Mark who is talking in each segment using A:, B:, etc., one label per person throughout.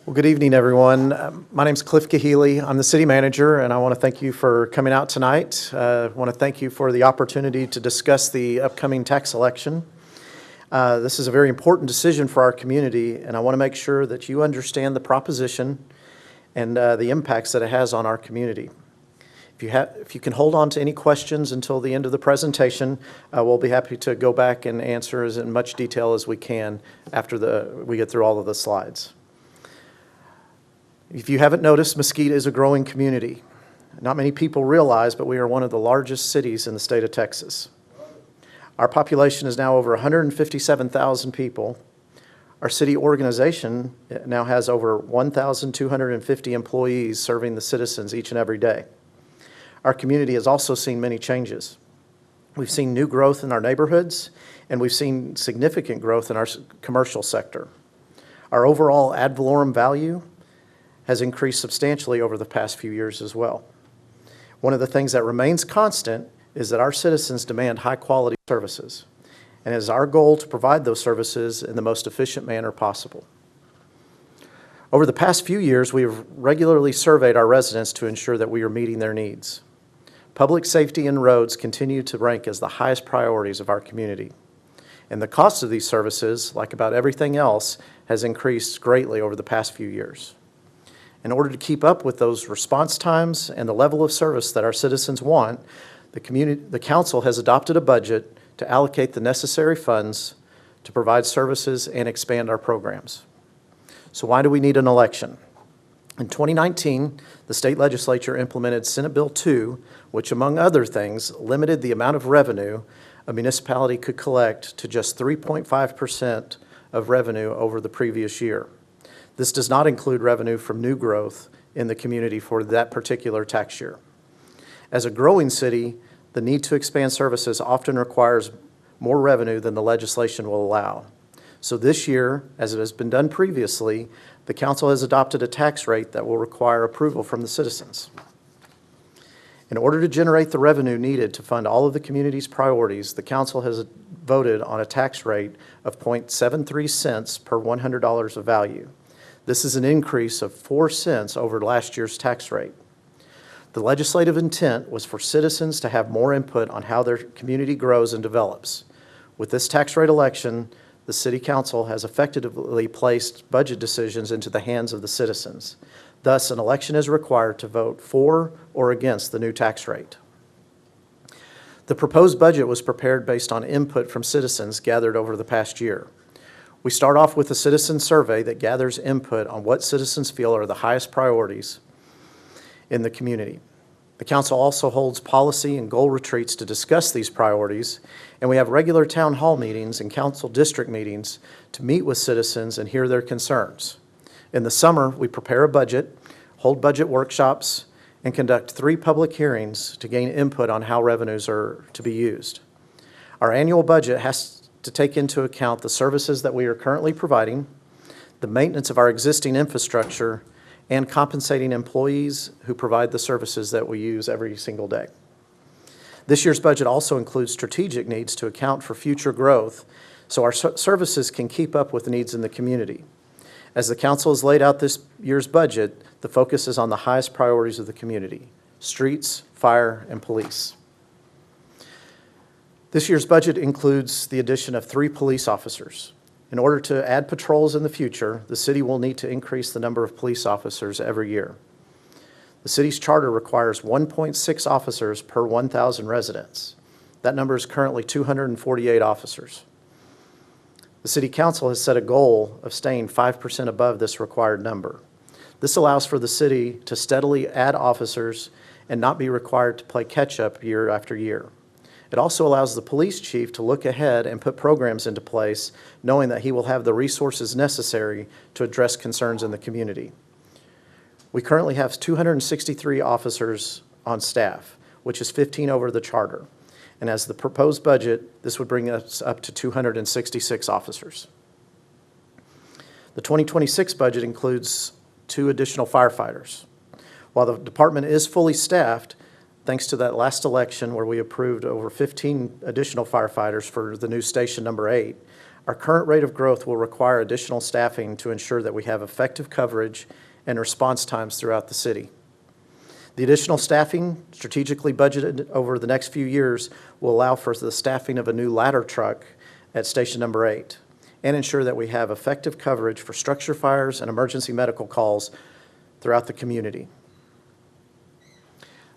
A: Well, good evening, everyone. My name is Cliff Kahele. I'm the city manager, and I want to thank you for coming out tonight. I want to thank you for the opportunity to discuss the upcoming tax election. This is a very important decision for our community, and I want to make sure that you understand the proposition and the impacts that it has on our community. If you can hold on to any questions until the end of the presentation, we'll be happy to go back and answer as in much detail as we can after we get through all of the slides. If you haven't noticed, Mesquite is a growing community. Not many people realize, but we are one of the largest cities in the state of Texas. Our population is now over 157,000 people. Our city organization now has over 1,250 employees serving the citizens each and every day. Our community has also seen many changes. We've seen new growth in our neighborhoods, and we've seen significant growth in our commercial sector. Our overall ad valorem value has increased substantially over the past few years as well. One of the things that remains constant is that our citizens demand high-quality services, and it is our goal to provide those services in the most efficient manner possible. Over the past few years, we have regularly surveyed our residents to ensure that we are meeting their needs. Public safety and roads continue to rank as the highest priorities of our community, and the cost of these services, like about everything else, has increased greatly over the past few years. In order to keep up with those response times and the level of service that our citizens want, the council has adopted a budget to allocate the necessary funds to provide services and expand our programs. So why do we need an election? In 2019, the state legislature implemented Senate Bill 2, which, among other things, limited the amount of revenue a municipality could collect to just 3.5% of revenue over the previous year. This does not include revenue from new growth in the community for that particular tax year. As a growing city, the need to expand services often requires more revenue than the legislation will allow. So this year, as it has been done previously, the council has adopted a tax rate that will require approval from the citizens. In order to generate the revenue needed to fund all of the community's priorities, the council has voted on a tax rate of 0.73 cents per $100 of value. This is an increase of 4 cents over last year's tax rate. The legislative intent was for citizens to have more input on how their community grows and develops. With this tax rate election, the City Council has effectively placed budget decisions into the hands of the citizens. Thus, an election is required to vote for or against the new tax rate. The proposed budget was prepared based on input from citizens gathered over the past year. We start off with a citizen survey that gathers input on what citizens feel are the highest priorities in the community. The council also holds policy and goal retreats to discuss these priorities, and we have regular town hall meetings and council district meetings to meet with citizens and hear their concerns. In the summer, we prepare a budget, hold budget workshops, and conduct 3 public hearings to gain input on how revenues are to be used. Our annual budget has to take into account the services that we are currently providing, the maintenance of our existing infrastructure, and compensating employees who provide the services that we use every single day. This year's budget also includes strategic needs to account for future growth so our services can keep up with the needs in the community. As the council has laid out this year's budget, the focus is on the highest priorities of the community: streets, fire, and police. This year's budget includes the addition of 3 police officers. In order to add patrols in the future, the city will need to increase the number of police officers every year. The city's charter requires 1.6 officers per 1,000 residents. That number is currently 248 officers. The City Council has set a goal of staying 5% above this required number. This allows for the city to steadily add officers and not be required to play catch-up year after year. It also allows the police chief to look ahead and put programs into place, knowing that he will have the resources necessary to address concerns in the community. We currently have 263 officers on staff, which is 15 over the charter. And as the proposed budget, this would bring us up to 266 officers. The 2026 budget includes 2 additional firefighters. While the department is fully staffed, thanks to that last election where we approved over 15 additional firefighters for the new station number 8, Our current rate of growth will require additional staffing to ensure that we have effective coverage and response times throughout the city. The additional staffing, strategically budgeted over the next few years, will allow for the staffing of a new ladder truck at Station Number 8 and ensure that we have effective coverage for structure fires and emergency medical calls throughout the community.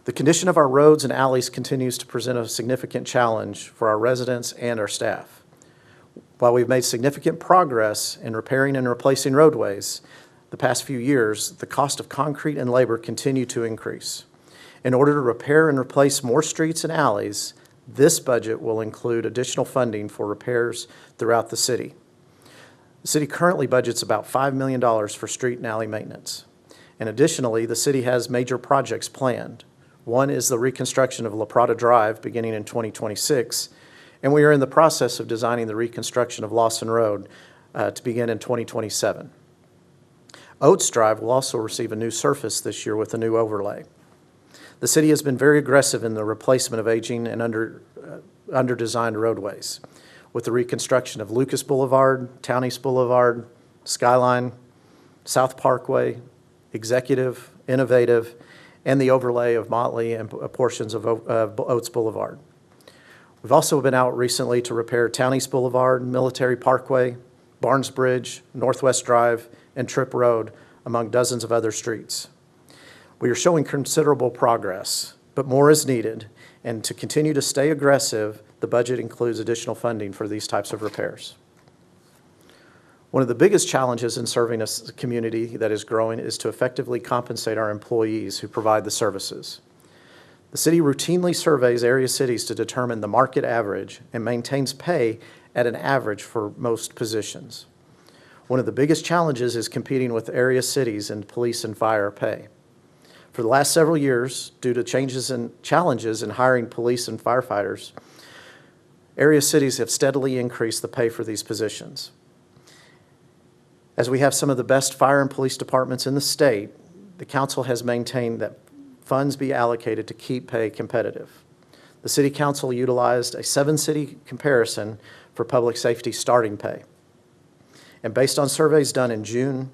A: The condition of our roads and alleys continues to present a significant challenge for our residents and our staff. While we've made significant progress in repairing and replacing roadways the past few years, the cost of concrete and labor continue to increase. In order to repair and replace more streets and alleys, this budget will include additional funding for repairs throughout the city. The city currently budgets about $5 million for street and alley maintenance. And additionally, the city has major projects planned. One is the reconstruction of La Prada Drive beginning in 2026, and we are in the process of designing the reconstruction of Lawson Road to begin in 2027. Oates Drive will also receive a new surface this year with a new overlay. The city has been very aggressive in the replacement of aging and under-designed roadways, with the reconstruction of Lucas Boulevard, Town East Boulevard, Skyline, South Parkway, Executive, Innovative, and the overlay of Motley and portions of Oates Boulevard. We've also been out recently to repair Town East Boulevard, Military Parkway, Barnes Bridge, Northwest Drive, and Tripp Road, among dozens of other streets. We are showing considerable progress, but more is needed, and to continue to stay aggressive, the budget includes additional funding for these types of repairs. One of the biggest challenges in serving a community that is growing is to effectively compensate our employees who provide the services. The city routinely surveys area cities to determine the market average and maintains pay at an average for most positions. One of the biggest challenges is competing with area cities in police and fire pay. For the last several years, due to challenges in hiring police and firefighters, area cities have steadily increased the pay for these positions. As we have some of the best fire and police departments in the state, the council has maintained that funds be allocated to keep pay competitive. The city council utilized a 7-city comparison for public safety starting pay. And based on surveys done in June,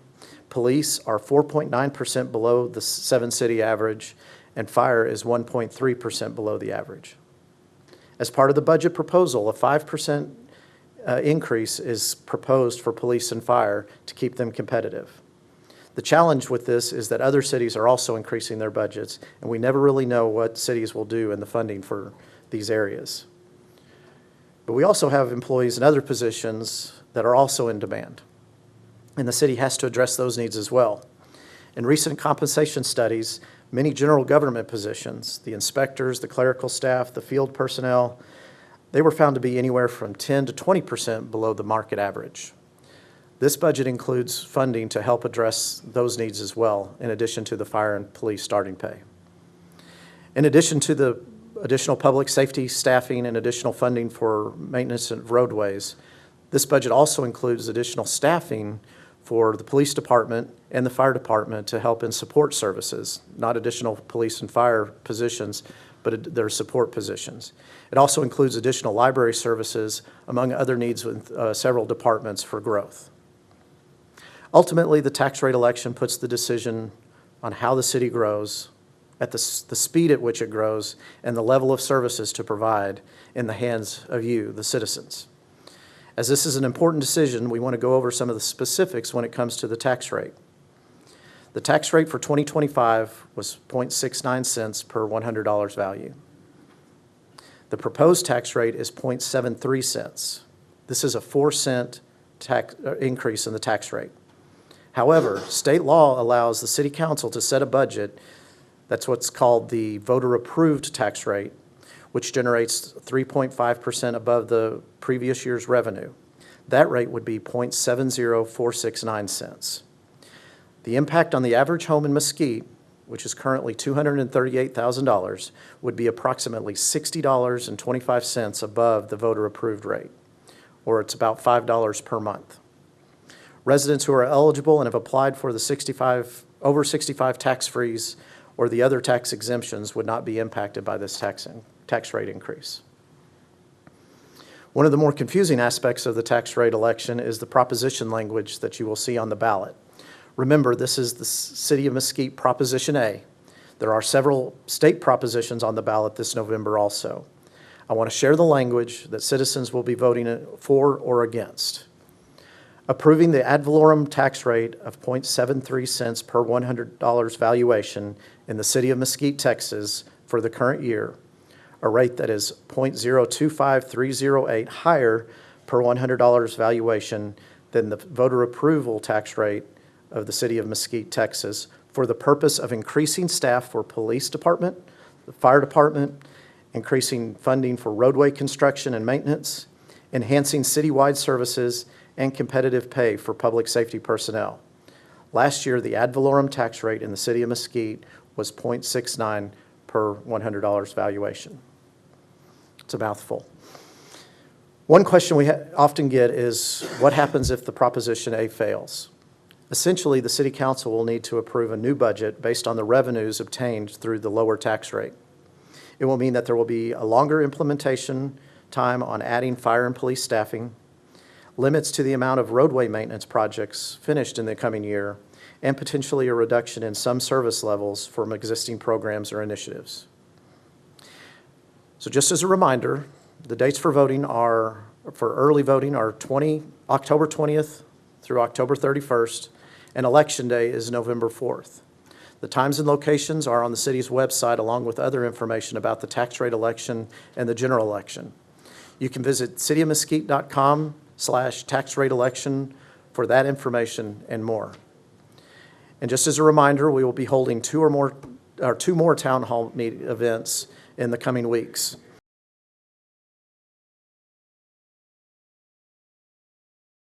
A: police are 4.9% below the 7-city average, and fire is 1.3% below the average. As part of the budget proposal, a 5% increase is proposed for police and fire to keep them competitive. The challenge with this is that other cities are also increasing their budgets, and we never really know what cities will do in the funding for these areas. But we also have employees in other positions that are also in demand, and the city has to address those needs as well. In recent compensation studies, many general government positions, the inspectors, the clerical staff, the field personnel, they were found to be anywhere from 10 to 20% below the market average. This budget includes funding to help address those needs as well, in addition to the fire and police starting pay. In addition to the additional public safety staffing and additional funding for maintenance of roadways, this budget also includes additional staffing for the police department and the fire department to help in support services, not additional police and fire positions, but their support positions. It also includes additional library services, among other needs with several departments for growth. Ultimately, the tax rate election puts the decision on how the city grows, at the speed at which it grows, and the level of services to provide in the hands of you, the citizens. As this is an important decision, we want to go over some of the specifics when it comes to the tax rate. The tax rate for 2025 was 0.69 cents per $100 value. The proposed tax rate is 0.73 cents. This is a 4-cent increase in the tax rate. However, state law allows the city council to set a budget, that's what's called the voter-approved tax rate, which generates 3.5% above the previous year's revenue. That rate would be 0.70469 cents. The impact on the average home in Mesquite, which is currently $238,000, would be approximately $60.25 above the voter-approved rate, or it's about $5 per month. Residents who are eligible and have applied for the over 65 tax freeze or the other tax exemptions would not be impacted by this tax rate increase. One of the more confusing aspects of the tax rate election is the proposition language that you will see on the ballot. Remember, this is the City of Mesquite Proposition A. There are several state propositions on the ballot this November also. I want to share the language that citizens will be voting for or against. Approving the ad valorem tax rate of 0.73 cents per $100 valuation in the City of Mesquite, Texas for the current year, a rate that is 0.025308 higher per $100 valuation than the voter approval tax rate of the City of Mesquite, Texas, for the purpose of increasing staff for police department, the fire department, increasing funding for roadway construction and maintenance, enhancing citywide services, and competitive pay for public safety personnel. Last year, the ad valorem tax rate in the City of Mesquite was 0.69 per $100 valuation. It's a mouthful. One question we often get is, what happens if the Proposition A fails? Essentially, the City Council will need to approve a new budget based on the revenues obtained through the lower tax rate. It will mean that there will be a longer implementation time on adding fire and police staffing, limits to the amount of roadway maintenance projects finished in the coming year, and potentially a reduction in some service levels from existing programs or initiatives. So just as a reminder, the dates for voting are, for early voting are October 20th through October 31st, and Election Day is November 4th. The times and locations are on the city's website along with other information about the tax rate election and the general election. You can visit citymesquite.com/tax rate election for that information and more. And just as a reminder, we will be holding two more town hall events in the coming weeks.